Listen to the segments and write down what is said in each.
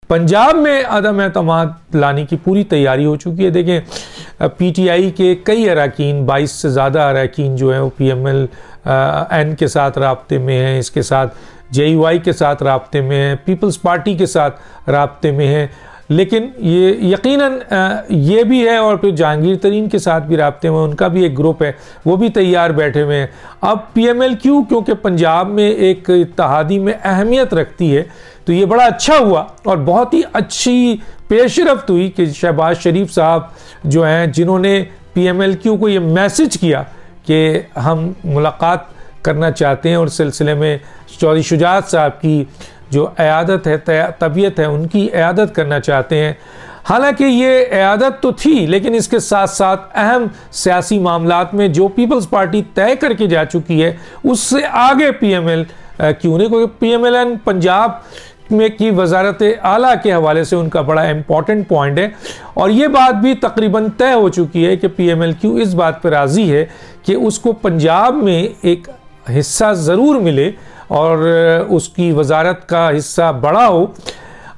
पंजाब में अदम एतमाद लाने की पूरी तैयारी हो चुकी है। देखें, PTI के कई अरकान, 22 से ज़्यादा अरकान जो हैं वो PMLN के साथ राब्ते में हैं, इसके साथ JUI के साथ राब्ते में हैं, पीपल्स पार्टी के साथ राब्ते में हैं, लेकिन ये यकीनन ये भी है, और फिर जहांगीर तरीन के साथ भी राब्ते में, उनका भी एक ग्रुप है, वो भी तैयार बैठे हुए हैं। अब PMLQ क्योंकि पंजाब में एक इत्तेहादी में अहमियत रखती है, तो ये बड़ा अच्छा हुआ और बहुत ही अच्छी पेशरफ्त हुई कि शहबाज शरीफ साहब जो हैं, जिन्होंने PMLQ को ये मैसेज किया कि हम मुलाकात करना चाहते हैं और सिलसिले में चौधरी शुजात साहब की जो इयादत है, तबीयत है, उनकी इयादत करना चाहते हैं। हालांकि ये इयादत तो थी, लेकिन इसके साथ साथ अहम सियासी मामलात में जो पीपल्स पार्टी तय करके जा चुकी है, उससे आगे PMLQ ने, क्योंकि PMLN पंजाब में की वजारत आला के हवाले से उनका बड़ा इम्पॉर्टेंट पॉइंट है, और ये बात भी तकरीबन तय हो चुकी है कि PMLQ इस बात पर राज़ी है कि उसको पंजाब में एक हिस्सा ज़रूर मिले और उसकी वजारत का हिस्सा बड़ा हो,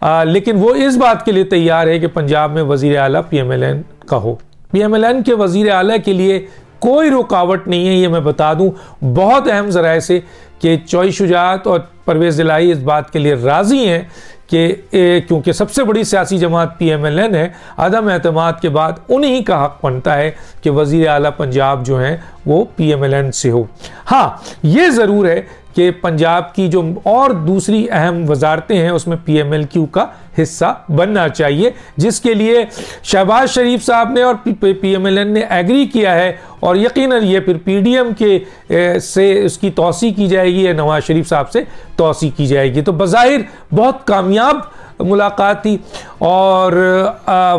लेकिन वो इस बात के लिए तैयार है कि पंजाब में वज़ीर आला PMLN का हो। PMLN के वज़ीर आला के लिए कोई रुकावट नहीं है, ये मैं बता दूं बहुत अहम ज़राए से, कि चौधरी शुजात और परवेज़ इलाही इस बात के लिए राज़ी हैं कि क्योंकि सबसे बड़ी सियासी जमात PMLN है, अदम एतमाद के बाद उन्हीं का हक़ बनता है कि वज़ीर आला पंजाब जो हैं वो PMLN से हो। हाँ, ये ज़रूर है कि पंजाब की जो और दूसरी अहम वजारतें हैं उसमें PMLQ का हिस्सा बनना चाहिए, जिसके लिए शहबाज शरीफ साहब ने और PMLN ने एग्री किया है, और यकीनन ये फिर PDM के से उसकी तौसी की जाएगी या नवाज शरीफ साहब से तौसी की जाएगी। तो बज़ाहिर बहुत कामयाब मुलाकात थी, और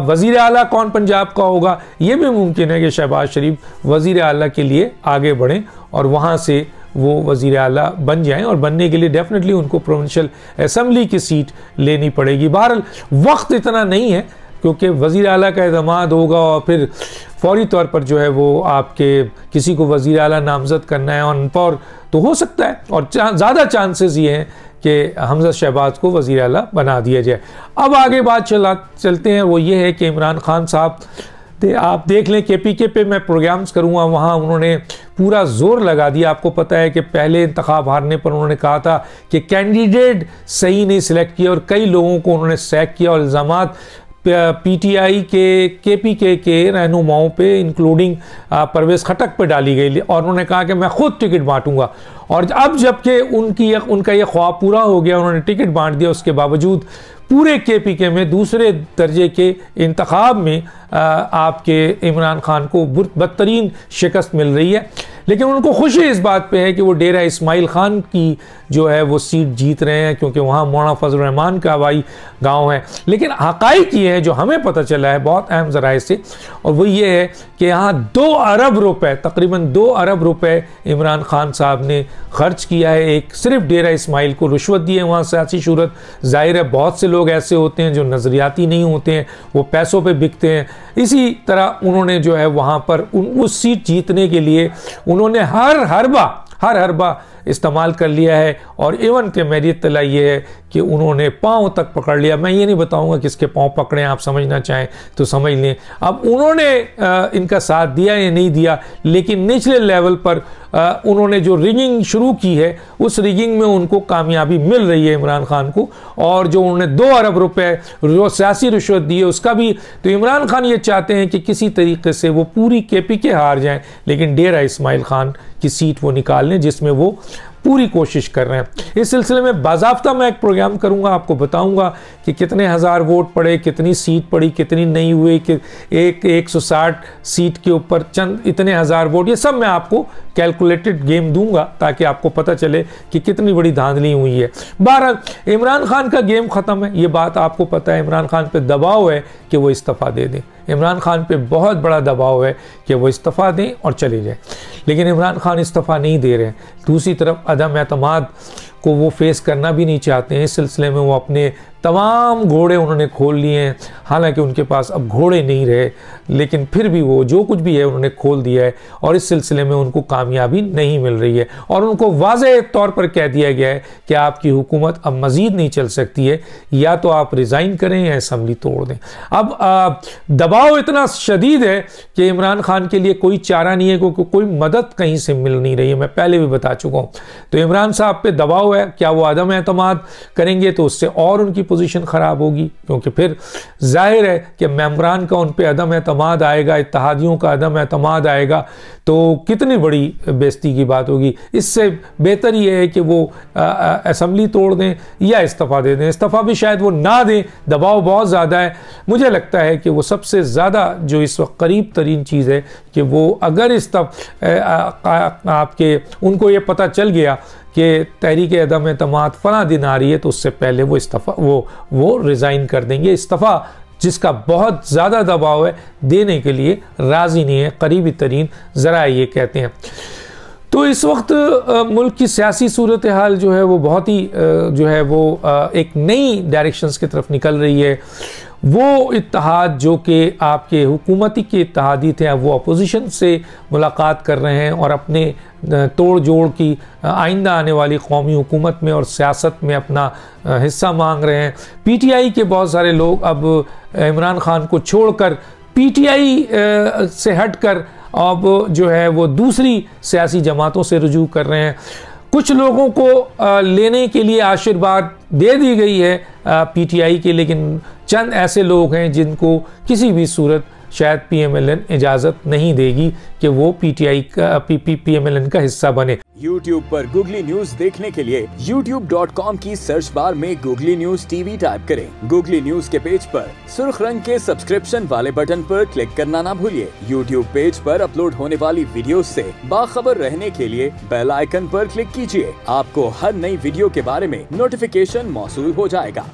वज़ीर आला कौन पंजाब का होगा, ये भी मुमकिन है कि शहबाज शरीफ वज़ीर आला के लिए आगे बढ़ें और वहाँ से वो वज़ीर आला बन जाएं, और बनने के लिए डेफिनेटली उनको प्रोविंशियल असम्बली की सीट लेनी पड़ेगी। बहरहाल वक्त इतना नहीं है, क्योंकि वज़ीर आला का इत्तेमाद होगा और फिर फौरी तौर पर जो है वो आपके किसी को वज़ीर आला नामज़द करना है ऑन पर, तो हो सकता है, और ज़्यादा चांसेस ये हैं कि हमज़ा शहबाज को वज़ीर आला बना दिया जाए। अब आगे बात चलते हैं, वो ये है कि इमरान खान साहब, आप देख लें KPK पे मैं प्रोग्राम्स करूँगा, वहाँ उन्होंने पूरा जोर लगा दिया। आपको पता है कि पहले इंतखाब हारने पर उन्होंने कहा था कि कैंडिडेट सही नहीं सिलेक्ट किया, और कई लोगों को उन्होंने सैक किया, और इल्ज़ामात PTI के KPK के रहनुमाओं पे इंक्लूडिंग परवेज़ खटक पे डाली गई, और उन्होंने कहा कि मैं खुद टिकट बांटूंगा। और अब जबकि उनका ये ख्वाब पूरा हो गया, उन्होंने टिकट बांट दिया, उसके बावजूद पूरे KPK में दूसरे दर्जे के इंतखाब में आपके इमरान खान को बदतरीन शिकस्त मिल रही है। लेकिन उनको खुशी इस बात पे है कि वो डेरा इस्माइल खान की जो है वो सीट जीत रहे हैं, क्योंकि वहाँ मौलाना फजल रहमान का हवाई गांव है। लेकिन हक़ाइक़ ये है जो हमें पता चला है बहुत अहम ज़राए से, और वो ये है कि यहाँ 2 अरब रुपए, तकरीबन 2 अरब रुपए इमरान खान साहब ने खर्च किया है, एक सिर्फ डेरा इस्माइल को रिश्वत दी है। वहाँ सियासी शूरत, ज़ाहिर है बहुत से लोग ऐसे होते हैं जो नज़रियाती नहीं होते हैं, वो पैसों पे बिकते हैं। इसी तरह उन्होंने जो है वहाँ पर उस सीट जीतने के लिए उन्होंने हर हरबा इस्तेमाल कर लिया है, और एवन के मेरी इत्तला ये है कि उन्होंने पाँव तक पकड़ लिया। मैं ये नहीं बताऊंगा किसके पाँव पकड़े, आप समझना चाहें तो समझ लें। अब उन्होंने इनका साथ दिया या नहीं दिया, लेकिन निचले लेवल पर उन्होंने जो रिगिंग शुरू की है, उस रिगिंग में उनको कामयाबी मिल रही है इमरान खान को। और जो उन्होंने 2 अरब रुपए जो सियासी रिश्वत दी है उसका भी, तो इमरान खान ये चाहते हैं कि किसी तरीके से वो पूरी KPK हार जाएं, लेकिन डेरा इस्माइल खान की सीट वो निकाल लें, जिसमें वो पूरी कोशिश कर रहे हैं। इस सिलसिले में बाज़ाब्ता मैं एक प्रोग्राम करूंगा, आपको बताऊंगा कि कितने हज़ार वोट पड़े, कितनी सीट पड़ी, कितनी नहीं हुई, कि 160 सीट के ऊपर चंद इतने हज़ार वोट, ये सब मैं आपको कैलकुलेटेड गेम दूंगा ताकि आपको पता चले कि कितनी बड़ी धांधली हुई है। बहरहाल इमरान खान का गेम ख़त्म है, ये बात आपको पता है। इमरान खान पे दबाव है कि वो इस्तीफ़ा दे दें, इमरान खान पे बहुत बड़ा दबाव है कि वो इस्तीफ़ा दें और चले जाएं, लेकिन इमरान खान इस्तीफ़ा नहीं दे रहे हैं। दूसरी तरफ अदम एतमाद को वो फेस करना भी नहीं चाहते हैं। इस सिलसिले में वो अपने तमाम घोड़े उन्होंने खोल लिए हैं, हालांकि उनके पास अब घोड़े नहीं रहे, लेकिन फिर भी वो जो कुछ भी है उन्होंने खोल दिया है और इस सिलसिले में उनको कामयाबी नहीं मिल रही है और उनको वाज़ेह तौर पर कह दिया गया है कि आपकी हुकूमत अब मज़ीद नहीं चल सकती है, या तो आप रिज़ाइन करें या असम्बली तोड़ दें। अब दबाव इतना शदीद है कि इमरान खान के लिए कोई चारा नहीं है, क्योंकि कोई मदद कहीं से मिल नहीं रही है, मैं पहले भी बता चुका हूँ। तो इमरान साहब पे दबाव है, क्या वो अदम एतमाद करेंगे तो उससे और उनकी पोजीशन ख़राब होगी, क्योंकि फिर जाहिर है कि मेंबरान का उन पे अदम एतमाद आएगा, इत्तेहादियों का अदम एतमाद आएगा, तो कितनी बड़ी बेइज्जती की बात होगी। इससे बेहतर ये है कि वो असम्बली तोड़ दें या इस्तीफ़ा दे दें। इस्तीफ़ा भी शायद वो ना दें, दबाव बहुत ज़्यादा है। मुझे लगता है कि वो सबसे ज़्यादा जो इस वक्त करीब तरीन चीज़ है कि वो अगर आपके उनको ये पता चल गया कि तहरीक अदम एतमाद फला दिन आ रही है, तो उससे पहले वो इस्तीफ़ा वो रिज़ाइन कर देंगे। इस्तीफ़ा जिसका बहुत ज़्यादा दबाव है देने के लिए राज़ी नहीं है, करीबी तरीन ज़रा ये कहते हैं। तो इस वक्त मुल्क की सियासी सूरत हाल जो है वो बहुत ही जो है वो एक नई डायरेक्शंस की तरफ निकल रही है। वो इत्तेहाद जो कि आपके हुकूमती के इत्तेहादी थे, अब वो अपोजिशन से मुलाकात कर रहे हैं और अपने तोड़ जोड़ की आइंदा आने वाली कौमी हुकूमत में और सियासत में अपना हिस्सा मांग रहे हैं। PTI के बहुत सारे लोग अब इमरान खान को छोड़कर PTI से हटकर अब जो है वो दूसरी सियासी जमातों से रुजू कर रहे हैं। कुछ लोगों को लेने के लिए आशीर्वाद दे दी गई है PTI के, लेकिन चंद ऐसे लोग हैं जिनको किसी भी सूरत शायद PMLN इजाज़त नहीं देगी कि वो PTI का PMLN का हिस्सा बने। YouTube पर गूगली न्यूज देखने के लिए youtube.com की सर्च बार में गूगली न्यूज TV टाइप करें। गूगली न्यूज के पेज पर सुर्ख रंग के सब्सक्रिप्शन वाले बटन पर क्लिक करना ना भूलिए। YouTube पेज पर अपलोड होने वाली वीडियोस से बाखबर रहने के लिए बेल आइकन पर क्लिक कीजिए। आपको हर नई वीडियो के बारे में नोटिफिकेशन मौसूल हो जाएगा।